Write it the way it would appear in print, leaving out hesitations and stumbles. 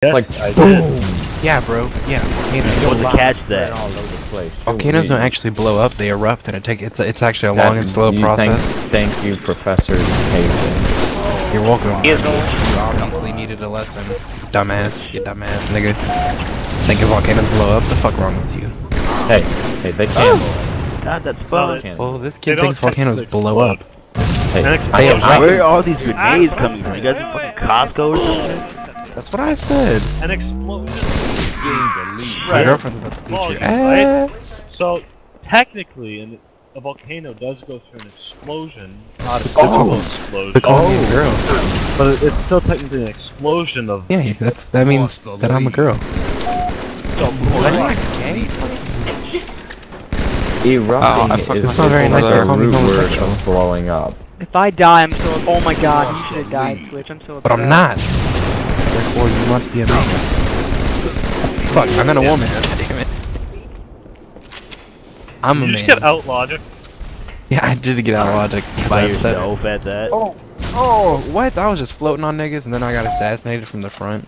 Yeah, Like, Boom! Yeah, bro. Yeah, volcanoes. What's the catch that? all over the place. Volcanoes don't actually blow up; they erupt, and it's actually a long and slow process. Thank you, Professor Hayden. You're welcome. You obviously needed a lesson, dumbass. You dumbass nigga. Thinking volcanoes blow up? The fuck wrong with you? Hey, they can. God, that's fun. Well, this kid thinks volcanoes blow up. Hey, Where are all these grenades coming from? You guys in fucking Costco or something? That's what I said. An explosion. My girlfriend's about to beat your ass. So, technically, a volcano does go through an explosion, not a physical explosion. Call me a girl. But it's still technically an explosion of... Yeah, that means that I'm a girl. Erupting is not very nice to another call me root word homosexual. of blowing up. If I die, I'm so. Oh my god, you should have died, Switch. I'm so upset. But I'm not. Therefore, you must be a man. Fuck, I meant a woman. Damn it. I'm a You man. just get out logic. Yeah, I did get out of logic. By yourself at that? Oh, what? I was just floating on niggas and then I got assassinated from the front.